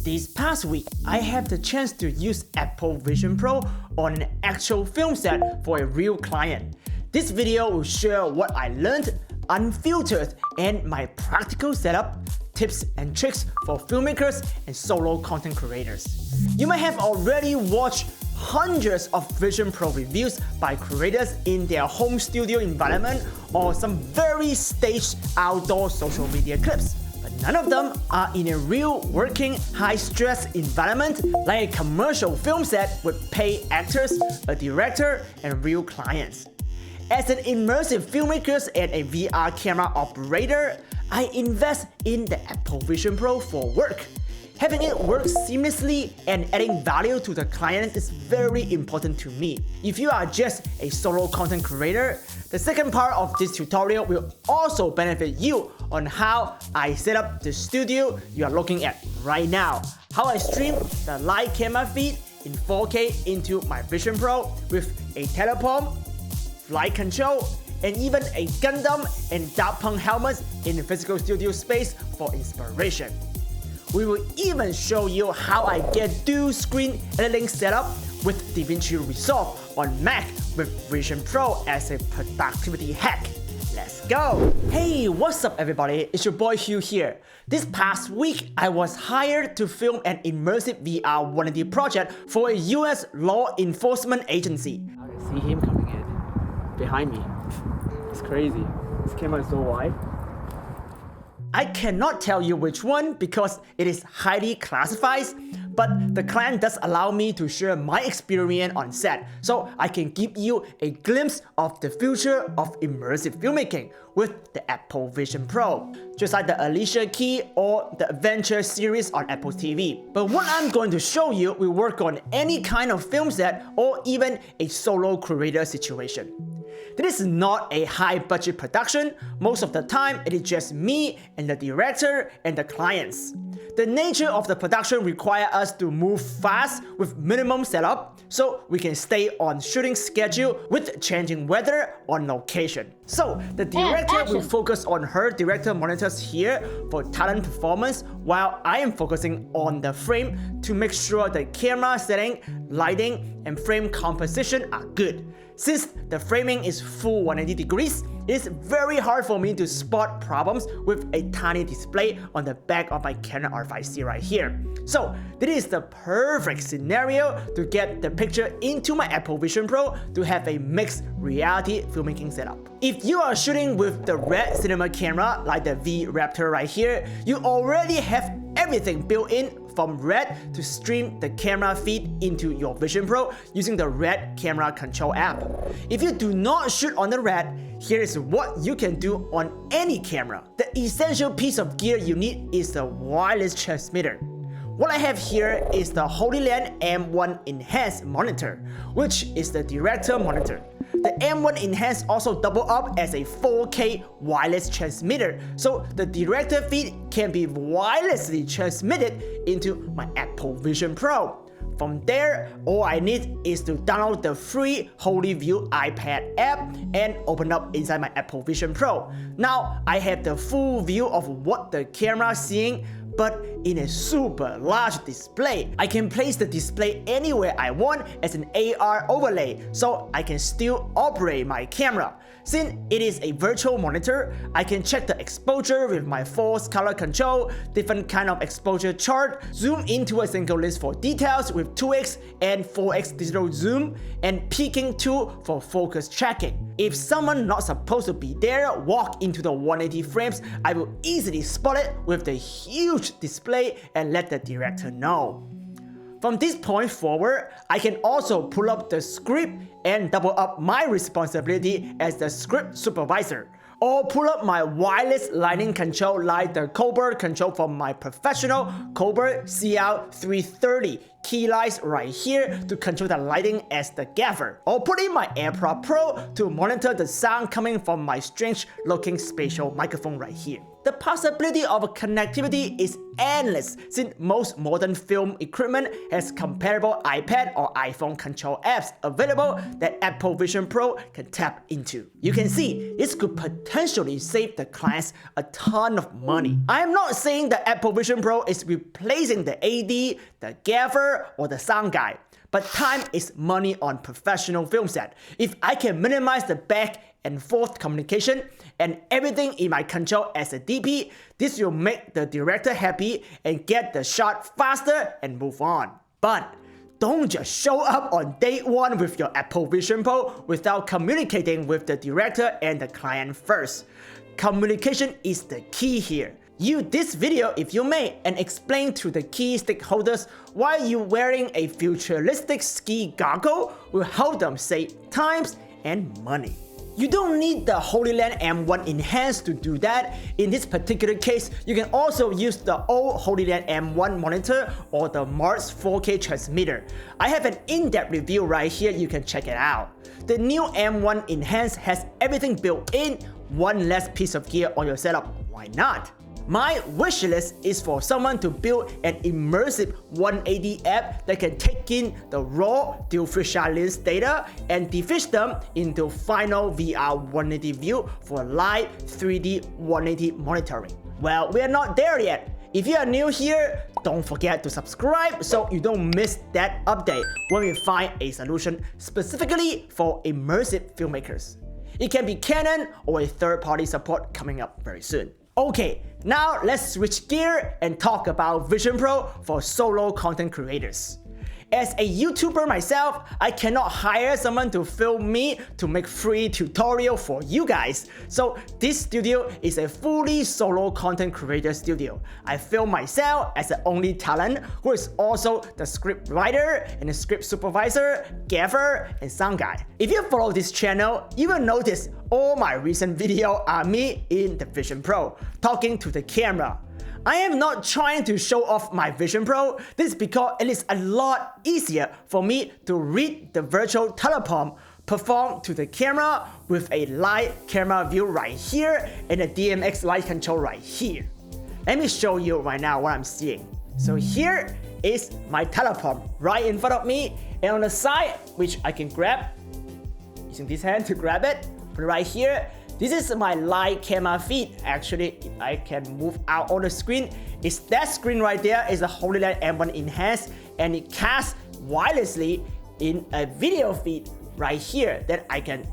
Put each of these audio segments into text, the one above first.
This past week, I had the chance to use Apple Vision Pro on an actual film set for a real client. This video will share what I learned, unfiltered, and my practical setup, tips and tricks for filmmakers and solo content creators. You might have already watched hundreds of Vision Pro reviews by creators in their home studio environment or some very staged outdoor social media clips. But none of them are in a real working high-stress environment like a commercial film set with paid actors, a director, and real clients. As an immersive filmmaker and a VR camera operator, I invest in the Apple Vision Pro for work. Having it work seamlessly and adding value to the client is very important to me. If you are just a solo content creator, the second part of this tutorial will also benefit you on how I set up the studio you are looking at right now, how I stream the live camera feed in 4K into my Vision Pro with a telepom, flight control, and even a Gundam and Daft Punk helmets in the physical studio space for inspiration. We will even show you how I get dual screen editing setup with Davinci Resolve on Mac with Vision Pro as a productivity hack. Let's go! Hey, what's up everybody? It's your boy Hugh here. This past week, I was hired to film an immersive VR 180 project for a US law enforcement agency. I can see him coming in behind me. It's crazy. This camera is so wide. I cannot tell you which one because it is highly classified, but the client does allow me to share my experience on set, so I can give you a glimpse of the future of immersive filmmaking with the Apple Vision Pro, just like the Alicia Key or the Adventure series on Apple TV. But what I'm going to show you will work on any kind of film set or even a solo creator situation. This is not a high-budget production. Most of the time, it is just me and the director and the clients. The nature of the production requires us to move fast with minimum setup, so we can stay on shooting schedule with changing weather on location. So the director will focus on her director monitors here for talent performance, while I am focusing on the frame to make sure the camera setting, lighting, and frame composition are good. Since the framing is full 180 degrees, it is very hard for me to spot problems with a tiny display on the back of my Canon R5C right here. So this is the perfect scenario to get the picture into my Apple Vision Pro to have a mixed reality filmmaking setup. If you are shooting with the red cinema camera like the V-RAPTOR right here, you already have everything built in from RED to stream the camera feed into your Vision Pro using the RED camera control app. If you do not shoot on the RED, here is what you can do on any camera. The essential piece of gear you need is the wireless transmitter. What I have here is the Hollyland M1 Enhanced monitor, which is the director monitor. The M1 Enhanced also double up as a 4K wireless transmitter, so the director feed can be wirelessly transmitted into my Apple Vision Pro. From there, all I need is to download the free HoloView iPad app and open up inside my Apple Vision Pro. Now, I have the full view of what the camera is seeing, but in a super large display. I can place the display anywhere I want as an AR overlay, so I can still operate my camera. Since it is a virtual monitor, I can check the exposure with my force color control, different kind of exposure chart, zoom into a single lens for details with 2x and 4x digital zoom, and peaking tool for focus tracking. If someone not supposed to be there walk into the 180 frames, I will easily spot it with the huge display and let the director know. From this point forward, I can also pull up the script and double up my responsibility as the script supervisor, or pull up my wireless lighting control like the COLBOR control from my professional COLBOR CL 330 key lights right here to control the lighting as the gaffer, or put in my AirPod Pro to monitor the sound coming from my strange looking spatial microphone right here. The possibility of connectivity is endless since most modern film equipment has compatible iPad or iPhone control apps available that Apple Vision Pro can tap into. You can see this could potentially save the clients a ton of money. I am not saying that Apple Vision Pro is replacing the AD, the gaffer, or the sound guy, but time is money on professional film set. If I can minimize the back and forth communication and everything in my control as a DP, this will make the director happy and get the shot faster and move on. But don't just show up on day one with your Apple Vision Pro without communicating with the director and the client first. Communication is the key here. Use this video if you may and explain to the key stakeholders why you wearing a futuristic ski goggle will help them save times and money. You don't need the Hollyland M1 Enhanced to do that. In this particular case, you can also use the old Hollyland M1 monitor or the Mars 4K transmitter. I have an in-depth review right here, you can check it out. The new M1 Enhanced has everything built in, one less piece of gear on your setup. Why not? My wish list is for someone to build an immersive 180 app that can take in the raw dual-fish-eye lens data and defish them into final VR 180 view for live 3D 180 monitoring. Well, we are not there yet. If you are new here, don't forget to subscribe so you don't miss that update when we find a solution specifically for immersive filmmakers. It can be Canon or a third-party support coming up very soon. Okay, now let's switch gear and talk about Vision Pro for solo content creators. As a YouTuber myself, I cannot hire someone to film me to make free tutorial for you guys. So this studio is a fully solo content creator studio. I film myself as the only talent who is also the script writer and the script supervisor, gaffer, and sound guy. If you follow this channel, you will notice all my recent videos are me in the Vision Pro, talking to the camera. I am not trying to show off my Vision Pro. This is because it is a lot easier for me to read the virtual teleprompt, perform to the camera with a live camera view right here and a DMX light control right here. Let me show you right now what I'm seeing. So here is my teleprompt right in front of me, and on the side, which I can grab, using this hand to grab it, put it right here. This is my live camera feed. Actually, I can move out on the screen. It's that screen right there is a Hollyland M1 Enhanced, and it casts wirelessly in a video feed right here that I can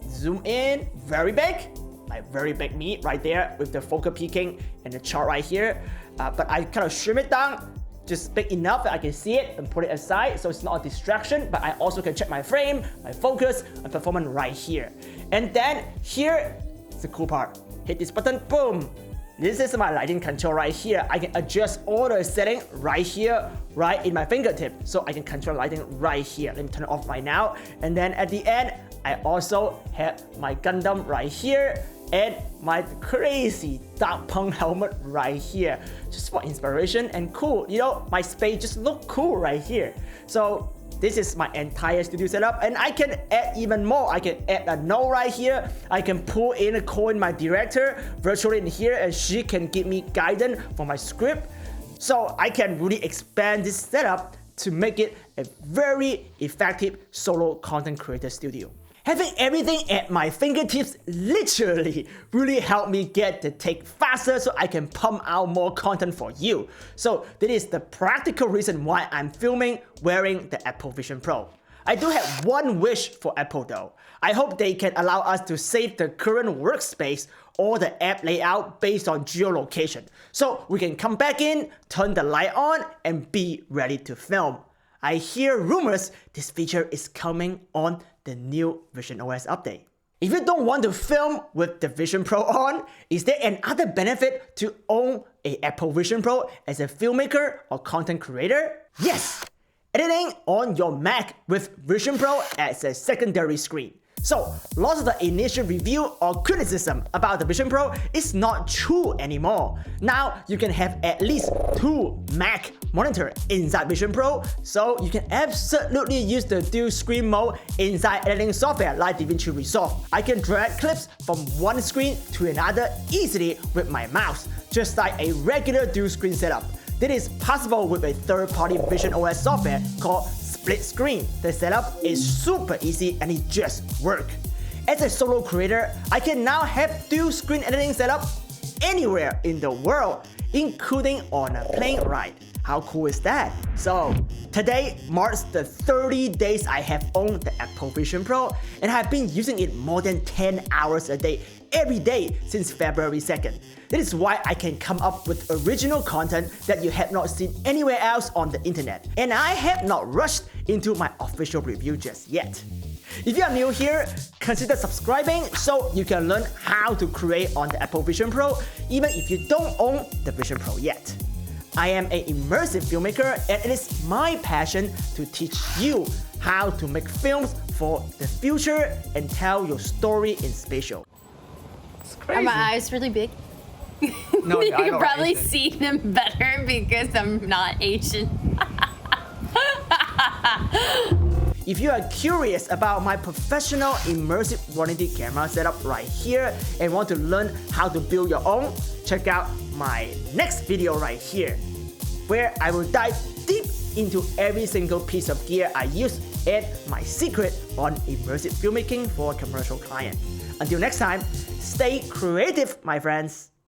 zoom in very big, like very big me right there with the focal peaking and the chart right here. But I kind of trim it down just big enough that I can see it and put it aside so it's not a distraction, but I also can check my frame, my focus, and performance right here. And then here is the cool part. Hit this button, boom. This is my lighting control right here. I can adjust all the settings right here, right in my fingertip. So I can control lighting right here. Let me turn it off right now. And then at the end, I also have my Gundam right here and my crazy dark punk helmet right here, just for inspiration and cool. You know, my space just look cool right here. So this is my entire studio setup, and I can add even more. I can add a node right here. I can pull in a coin my director virtually in here, and she can give me guidance for my script. So I can really expand this setup to make it a very effective solo content creator studio. Having everything at my fingertips literally really helped me get the take faster so I can pump out more content for you. So that is the practical reason why I'm filming wearing the Apple Vision Pro. I do have one wish for Apple though. I hope they can allow us to save the current workspace or the app layout based on geolocation. So we can come back in, turn the light on, and be ready to film. I hear rumors this feature is coming on the new Vision OS update. If you don't want to film with the Vision Pro on, is there another benefit to own an Apple Vision Pro as a filmmaker or content creator? Yes! Editing on your Mac with Vision Pro as a secondary screen. So lots of the initial review or criticism about the Vision Pro is not true anymore. Now you can have at least 2 Mac monitors inside Vision Pro, so you can absolutely use the dual screen mode inside editing software like Davinci Resolve. I can drag clips from one screen to another easily with my mouse, just like a regular dual screen setup. This is possible with a third-party Vision OS software called Splitscreen. The setup is super easy and it just works. As a solo creator, I can now have dual screen editing setup anywhere in the world, including on a plane ride. How cool is that? So today marks the 30 days I have owned the Apple Vision Pro, and I've been using it more than 10 hours a day every day since February 2nd. This is why I can come up with original content that you have not seen anywhere else on the internet. And I have not rushed into my official review just yet. If you are new here, consider subscribing so you can learn how to create on the Apple Vision Pro even if you don't own the Vision Pro yet. I am an immersive filmmaker, and it is my passion to teach you how to make films for the future and tell your story in spatial. It's crazy. Are my eyes really big? No, you can probably see them better because I'm not Asian. If you are curious about my professional immersive 180 camera setup right here and want to learn how to build your own, check out my next video right here, where I will dive deep into every single piece of gear I use and my secret on immersive filmmaking for a commercial client. Until next time, stay creative, my friends.